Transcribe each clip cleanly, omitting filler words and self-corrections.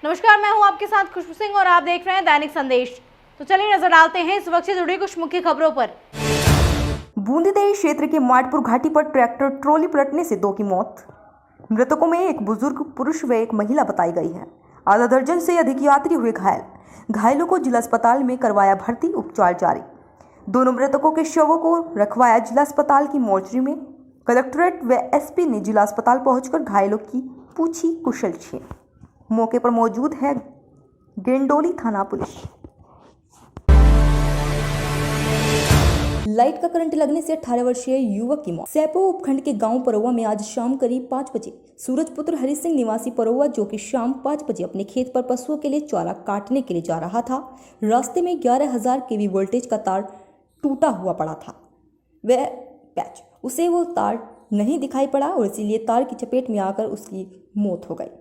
नमस्कार, मैं हूं आपके साथ खुशबू सिंह और आप देख रहे हैं दैनिक संदेश। तो चलिए नजर डालते हैं इस वक्त से जुड़ी कुछ मुख्य खबरों पर। बूंदीदेही क्षेत्र के माटपुर घाटी पर ट्रैक्टर ट्रॉली पलटने से 2 की मौत। मृतकों में एक बुजुर्ग पुरुष व एक महिला बताई गई है। आधा दर्जन से अधिक यात्री हुए घायल। घायलों को जिला अस्पताल में करवाया भर्ती, उपचार जारी। दोनों मृतकों के शवों को रखवाया जिला अस्पताल की मोर्चरी में। कलेक्ट्रेट व एसपी ने जिला अस्पताल पहुंचकर घायलों की पूछी कुशलक्षेम। मौके पर मौजूद है गेंडोली थाना पुलिस। लाइट का करंट लगने से 18 वर्षीय युवक की मौत। सैपो उपखंड के गांव परौवा में आज शाम करीब 5 बजे सूरजपुत्र हरि सिंह निवासी परौवा, जो कि शाम 5 बजे अपने खेत पर पशुओं के लिए चारा काटने के लिए जा रहा था, रास्ते में 11,000 केवी वोल्टेज का तार टूटा हुआ पड़ा था। वह पैच उसे वो तार नहीं दिखाई पड़ा और इसीलिए तार की चपेट में आकर उसकी मौत हो गई।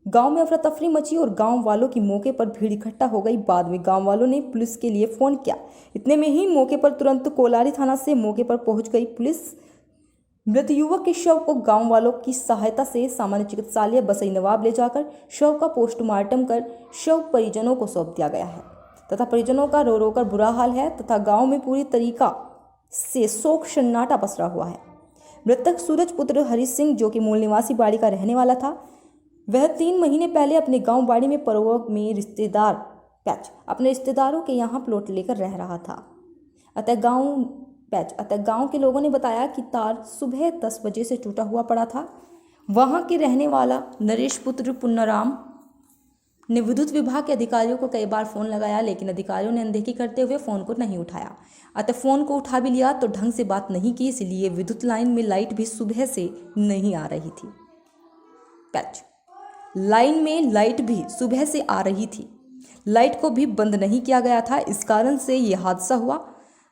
गांव में अफरा तफरी मची और गांव वालों की मौके पर भीड़ इकट्ठा हो गई। बाद में गांव वालों ने पुलिस के लिए फोन किया। इतने में ही मौके पर तुरंत कोलारी थाना से मौके पर पहुंच गई पुलिस। मृत युवक के शव को गांव वालों की सहायता से सामान्य चिकित्सालय बसई नवाब ले जाकर शव का पोस्टमार्टम कर शव परिजनों को सौंप दिया गया है तथा परिजनों का रो रो कर बुरा हाल है तथा गाँव में पूरी तरीका से शोक सन्नाटा पसरा हुआ है। मृतक सूरजपुत्र हरि सिंह, जो कि मूल निवासी बाड़ी का रहने वाला था, वह 3 महीने पहले अपने गांव बाड़ी में परौवा में अपने रिश्तेदारों के यहाँ प्लॉट लेकर रह रहा था। अतः गांव के लोगों ने बताया कि तार सुबह 10 बजे से टूटा हुआ पड़ा था। वहां के रहने वाला नरेश पुत्र पुन्नाराम ने विद्युत विभाग के अधिकारियों को कई बार फोन लगाया, लेकिन अधिकारियों ने अनदेखी करते हुए फोन को नहीं उठाया। अतः फोन को उठा भी लिया तो ढंग से बात नहीं की, इसलिए विद्युत लाइन में लाइट भी सुबह से नहीं आ रही थी। लाइन में लाइट भी सुबह से आ रही थी, लाइट को भी बंद नहीं किया गया था। इस कारण से यह हादसा हुआ।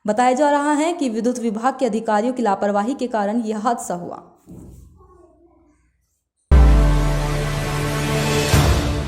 बताया जा रहा है कि विद्युत विभाग के अधिकारियों की लापरवाही के कारण यह हादसा हुआ।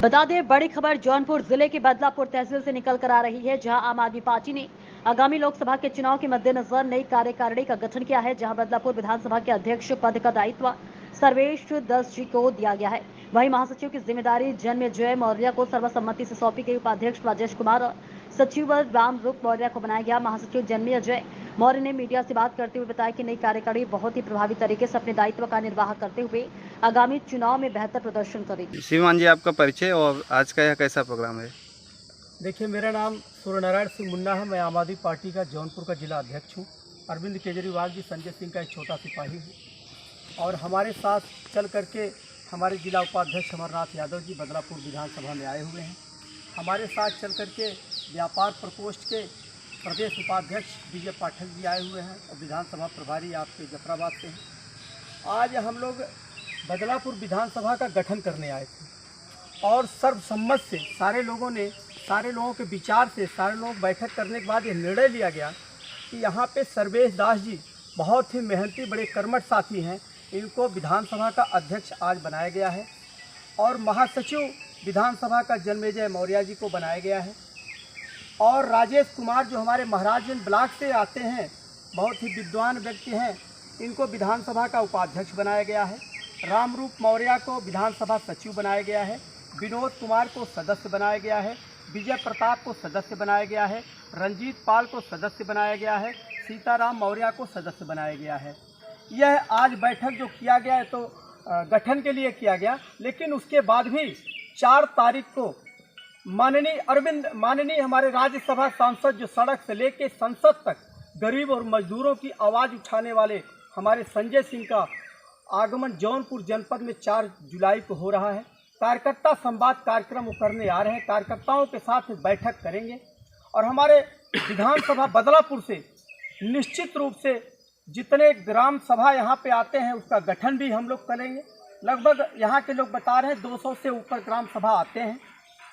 बता दें, बड़ी खबर जौनपुर जिले के बदलापुर तहसील से निकल कर आ रही है, जहां आम आदमी पार्टी ने आगामी लोकसभा के चुनाव के मद्देनजर नई कार्यकारिणी का गठन किया है, जहां बदलापुर विधानसभा के अध्यक्ष पद का दायित्व सर्वेश दस जी को दिया गया है। वहीं महासचिव की जिम्मेदारी जन्मेजय मौर्य को सर्वसम्मति से सौंपी गई। उपाध्यक्ष राजेश कुमार और सचिव रामरूप मौर्य को बनाया गया। महासचिव जन्मेजय मौर्य ने मीडिया से बात करते हुए बताया कि नई कार्यकारिणी बहुत ही प्रभावी तरीके से अपने दायित्व का निर्वाह करते हुए आगामी चुनाव में बेहतर प्रदर्शन करेगी। श्रीमान जी, आपका परिचय और आज का यह कैसा प्रोग्राम है? देखिए, मेरा नाम सूर्यनारायण सिंह मुन्ना है। मैं आम आदमी पार्टी का जौनपुर का जिला अध्यक्ष हूँ। अरविंद केजरीवाल जी संजय सिंह का एक छोटा सिपाही हूँ और हमारे साथ चल करके हमारे जिला उपाध्यक्ष अमरनाथ यादव जी बदलापुर विधानसभा में आए हुए हैं। हमारे साथ चल करके व्यापार प्रकोष्ठ के प्रदेश उपाध्यक्ष विजय पाठक जी आए हुए हैं और विधानसभा प्रभारी आपके जफराबाद से हैं। आज हम लोग बदलापुर विधानसभा का गठन करने आए थे और सर्वसम्मत से सारे लोगों के विचार से सारे लोग बैठक करने के बाद ये निर्णय लिया गया कि यहाँ पे सर्वेश दास जी बहुत ही मेहनती, बड़े कर्मठ साथी हैं, इनको विधानसभा का अध्यक्ष आज बनाया गया है और महासचिव विधानसभा का जन्मेजय मौर्य जी को बनाया गया है और राजेश कुमार, जो हमारे महाराजगंज ब्लॉक से आते हैं, बहुत ही विद्वान व्यक्ति हैं, इनको विधानसभा का उपाध्यक्ष बनाया गया है। रामरूप मौर्य को विधानसभा सचिव बनाया गया है। विनोद कुमार को सदस्य बनाया गया है। विजय प्रताप को सदस्य बनाया गया है। रंजीत पाल को सदस्य बनाया गया है। सीताराम मौर्य को सदस्य बनाया गया है। यह आज बैठक जो किया गया है तो गठन के लिए किया गया, लेकिन उसके बाद भी 4 तारीख को माननीय हमारे राज्यसभा सांसद, जो सड़क से लेके संसद तक गरीब और मजदूरों की आवाज़ उठाने वाले हमारे संजय सिंह का आगमन जौनपुर जनपद में 4 जुलाई को हो रहा है। कार्यकर्ता संवाद कार्यक्रम वो करने आ रहे हैं। कार्यकर्ताओं के साथ बैठक करेंगे और हमारे विधानसभा बदलापुर से निश्चित रूप से जितने ग्राम सभा यहाँ पे आते हैं उसका गठन भी हम लोग करेंगे। लगभग यहाँ के लोग बता रहे हैं 200 से ऊपर ग्राम सभा आते हैं,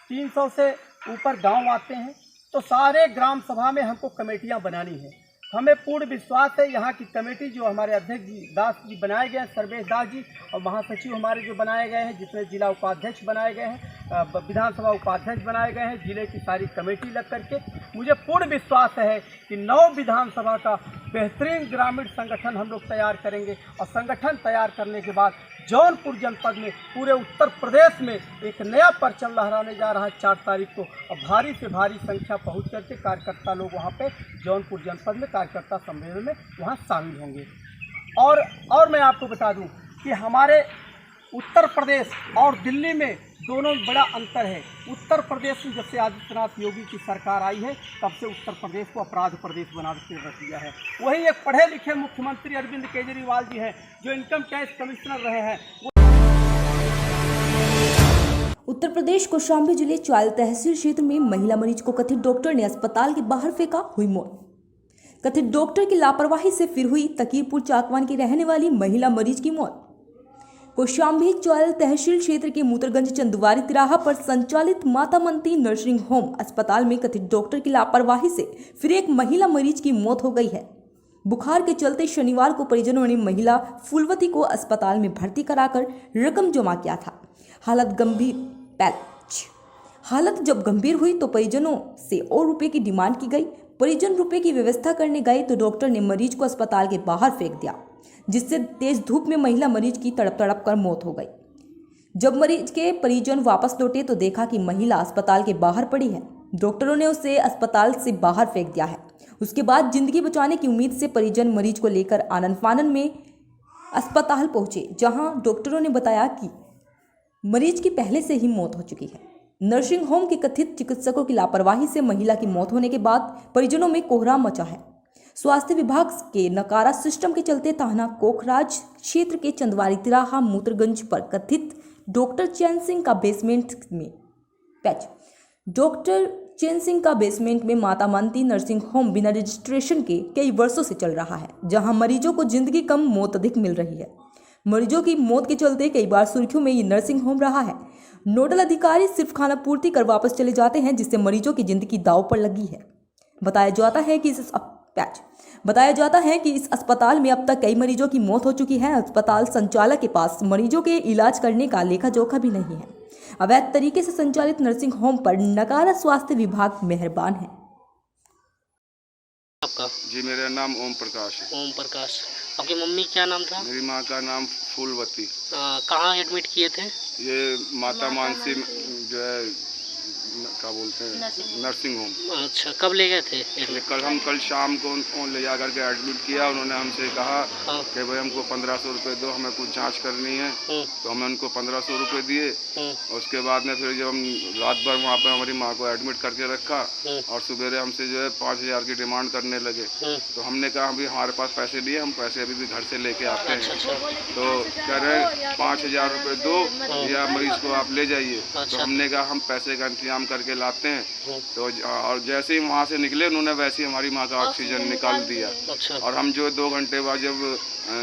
300 से ऊपर गांव आते हैं, तो सारे ग्राम सभा में हमको कमेटियाँ बनानी है। हमें पूर्ण विश्वास है यहाँ की कमेटी जो हमारे अध्यक्ष जी दास जी बनाए गए हैं, सर्वेश दास जी, और महासचिव हमारे जो बनाए गए हैं, जितने जिला उपाध्यक्ष बनाए गए हैं, विधानसभा उपाध्यक्ष बनाए गए हैं, जिले की सारी कमेटी लग करके मुझे पूर्ण विश्वास है कि 9 विधानसभा का बेहतरीन ग्रामीण संगठन हम लोग तैयार करेंगे और संगठन तैयार करने के बाद जौनपुर जनपद में, पूरे उत्तर प्रदेश में एक नया परचम लहराने जा रहा है 4 तारीख को। और भारी से भारी संख्या पहुंच करके कार्यकर्ता लोग वहां पे जौनपुर जनपद में कार्यकर्ता सम्मेलन में वहां शामिल होंगे। और मैं आपको बता दूं कि हमारे उत्तर प्रदेश और दिल्ली में दोनों बड़ा अंतर है। उत्तर प्रदेश में जब से आदित्यनाथ योगी की सरकार आई है तब से उत्तर प्रदेश को अपराध प्रदेश बना के रख दिया है। वही एक पढ़े लिखे मुख्यमंत्री अरविंद केजरीवाल जी हैं जो इनकम टैक्स कमिश्नर रहे हैं। उत्तर प्रदेश कौशाम्बी जिले चायल तहसील क्षेत्र में महिला मरीज को कथित डॉक्टर ने अस्पताल के बाहर फेंका, हुई मौत। कथित डॉक्टर की लापरवाही से फिर हुई तकीरपुर चाकवान की रहने वाली महिला मरीज की मौत। कौशाम्बी चायल तहसील क्षेत्र के मूत्रगंज चंदवारी तिराहा पर संचालित माता मनती नर्सिंग होम अस्पताल में कथित डॉक्टर की लापरवाही से फिर एक महिला मरीज की मौत हो गई है। बुखार के चलते शनिवार को परिजनों ने महिला फूलवती को अस्पताल में भर्ती कराकर रकम जमा किया था। हालत जब गंभीर हुई तो परिजनों से और रुपए की डिमांड की गई। परिजन रुपए की व्यवस्था करने गए तो डॉक्टर ने मरीज को अस्पताल के बाहर फेंक दिया, जिससे तेज धूप में महिला मरीज की तड़प कर मौत हो गई। जब मरीज के परिजन वापस लौटे तो देखा कि महिला अस्पताल के बाहर पड़ी है। डॉक्टरों ने उसे अस्पताल से बाहर फेंक दिया है। उसके बाद जिंदगी बचाने की उम्मीद से परिजन मरीज को लेकर आनन फानन में अस्पताल पहुंचे, जहां डॉक्टरों ने बताया कि मरीज की पहले से ही मौत हो चुकी है। नर्सिंग होम के कथित चिकित्सकों की लापरवाही से महिला की मौत होने के बाद परिजनों में कोहराम मचा है। स्वास्थ्य विभाग के नकारा सिस्टम के चलते थाना कोखराज क्षेत्र के चंदवारी तिराहा मूत्रगंज पर कथित डॉक्टर चैन सिंह का बेसमेंट में माता मनती नर्सिंग होम बिना रजिस्ट्रेशन के कई वर्षों से चल रहा है, जहां मरीजों को जिंदगी कम मौत अधिक मिल रही है। मरीजों की मौत के चलते कई बार सुर्खियों में ये नर्सिंग होम रहा है। नोडल अधिकारी सिर्फ खाना पूर्ति कर वापस चले जाते हैं, जिससे मरीजों की जिंदगी दांव पर लगी है। बताया जाता है कि इस अस्पताल में अब तक कई मरीजों की मौत हो चुकी है। अस्पताल संचालक के पास मरीजों के इलाज करने का लेखा जोखा भी नहीं है। अवैध तरीके से संचालित नर्सिंग होम पर नकारा स्वास्थ्य विभाग मेहरबान है। आपका? जी मेरा नाम ओम प्रकाश है। ओम प्रकाश। आपकी मम्मी क्या नाम था? मेरी माँ का नाम फूलवती। कहाँ एडमिट किए थे? ये माता मानसी जो है क्या बोलते हैं नर्सिंग होम। अच्छा, कब ले गए थे? कल शाम को उनको ले जा करके एडमिट किया। उन्होंने हमसे कहा कि भाई हमको 1500 रुपये दो, हमें कुछ जांच करनी है। तो हमने उनको 1500 रुपये दिए। उसके बाद में फिर जब हम रात भर वहाँ पे हमारी माँ को एडमिट करके रखा और सवेरे हमसे जो है 5000 की डिमांड करने लगे। तो हमने कहा अभी हमारे पास पैसे दिए, हम पैसे अभी भी घर से लेके आते हैं। तो कह रहे 5000 रुपये दो या मरीज को आप ले जाइए। तो हमने कहा हम पैसे का इंतजाम करके लाते हैं। तो और जैसे ही वहाँ से निकले उन्होंने वैसे ही हमारी माँ का ऑक्सीजन निकाल दिया। और हम जो 2 घंटे बाद जब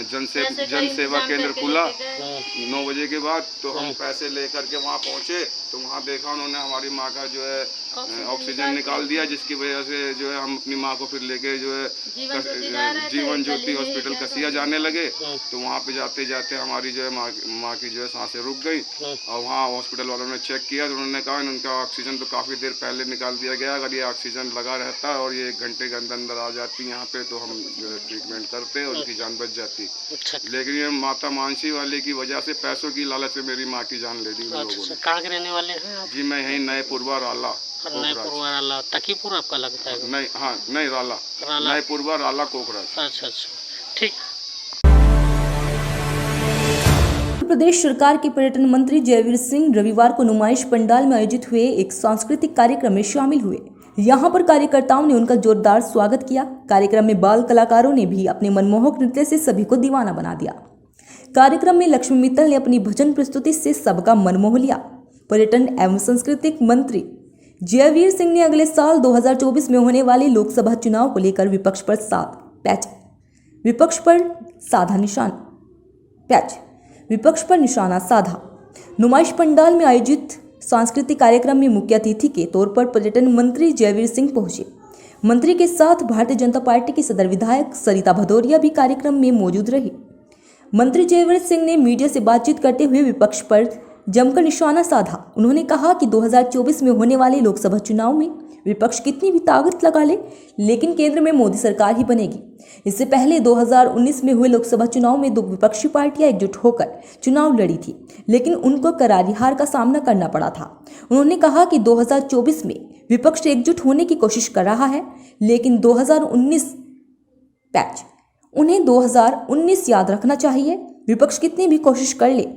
जन सेवा केंद्र खुला 9 बजे के बाद, तो हम पैसे लेकर के वहाँ पहुँचे तो वहाँ देखा उन्होंने हमारी माँ का जो है ऑक्सीजन निकाल दिया, जिसकी वजह से जो है हम अपनी माँ को फिर लेके जो है जीवन ज्योति हॉस्पिटल कसिया जाने लगे। तो वहाँ पे जाते जाते हमारी जो है माँ की जो है सांसें रुक गई। और वहाँ हॉस्पिटल वालों ने चेक किया तो उन्होंने कहा इनका ऑक्सीजन तो काफ़ी देर पहले निकाल दिया गया, अगर ये ऑक्सीजन लगा रहता और ये 1 घंटे के अंदर आ जाती यहाँ पे तो हम जो है ट्रीटमेंट करते और उनकी जान बच जाती। लेकिन ये माता मानसी वाले की वजह से पैसों की लालच से मेरी माँ की जान ले दी लोगों ने। कहाँ के रहने वाले हैं आप? जी मैं यहीं नए पुरवा राला। राला तकीपुर आपका लगता है? नहीं, हाँ नहीं राला, नए पुरवा राला कोखराज। अच्छा, ठीक। उत्तर प्रदेश सरकार के पर्यटन मंत्री जयवीर सिंह रविवार को नुमाइश पंडाल में आयोजित हुए एक सांस्कृतिक कार्यक्रम में शामिल हुए। यहां पर कार्यकर्ताओं ने उनका जोरदार स्वागत किया। कार्यक्रम में बाल कलाकारों ने भी अपने मनमोहक नृत्य से सभी को दीवाना बना दिया। कार्यक्रम में लक्ष्मी मित्तल ने अपनी भजन प्रस्तुति से सबका मन मोह लिया। पर्यटन एवं सांस्कृतिक मंत्री जयवीर सिंह ने अगले साल 2024 में होने वाले लोकसभा चुनाव को लेकर विपक्ष पर निशाना साधा। नुमाइश पंडाल में आयोजित सांस्कृतिक कार्यक्रम में मुख्य अतिथि के तौर पर पर्यटन मंत्री जयवीर सिंह पहुंचे। मंत्री के साथ भारतीय जनता पार्टी की सदर विधायक सरिता भदौरिया भी कार्यक्रम में मौजूद रही। मंत्री जयवीर सिंह ने मीडिया से बातचीत करते हुए विपक्ष पर जमकर निशाना साधा। उन्होंने कहा कि 2024 में होने वाले लोकसभा चुनाव में विपक्ष कितनी भी ताकत लगा ले, लेकिन केंद्र में मोदी सरकार ही बनेगी। इससे पहले 2019 में हुए लोकसभा चुनाव में 2 विपक्षी पार्टियां एकजुट होकर चुनाव लड़ी थी, लेकिन उनको करारी हार का सामना करना पड़ा था। उन्होंने कहा कि 2024 में विपक्ष एकजुट होने की कोशिश कर रहा है, लेकिन 2019 पैच उन्हें 2019 याद रखना चाहिए। विपक्ष कितनी भी कोशिश कर ले,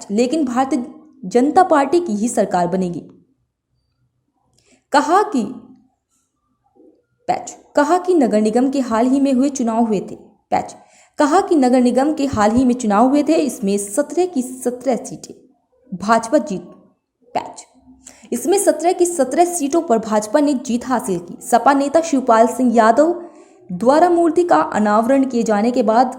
लेकिन भारतीय जनता पार्टी की ही सरकार बनेगी। कहा कि नगर निगम के हाल ही में हुए चुनाव हुए थे। कहा कि नगर निगम के हाल ही में चुनाव हुए थे, इसमें 17 की 17 सीटें भाजपा जीत। इसमें 17 की 17 सीटों पर भाजपा ने जीत हासिल की। सपा नेता शिवपाल सिंह यादव द्वारा मूर्ति का अनावरण किए जाने के बाद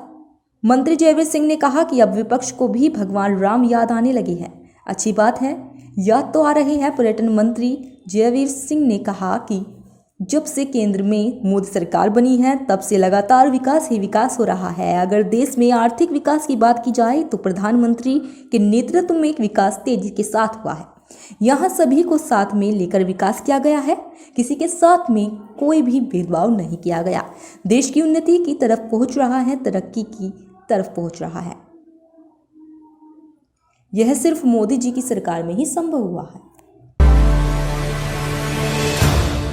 मंत्री जयवीर सिंह ने कहा कि अब विपक्ष को भी भगवान राम याद आने लगे हैं। अच्छी बात है, याद तो आ रहे हैं। पर्यटन मंत्री जयवीर सिंह ने कहा कि जब से केंद्र में मोदी सरकार बनी है, तब से लगातार विकास ही विकास हो रहा है। अगर देश में आर्थिक विकास की बात की जाए तो प्रधानमंत्री के नेतृत्व में विकास तेजी के साथ हुआ है। यहाँ सभी को साथ में लेकर विकास किया गया है, किसी के साथ में कोई भी भेदभाव नहीं किया गया। देश की उन्नति की तरफ पहुंच रहा है, तरक्की की तरफ पहुंच रहा है। यह सिर्फ मोदी जी की सरकार में ही संभव हुआ है।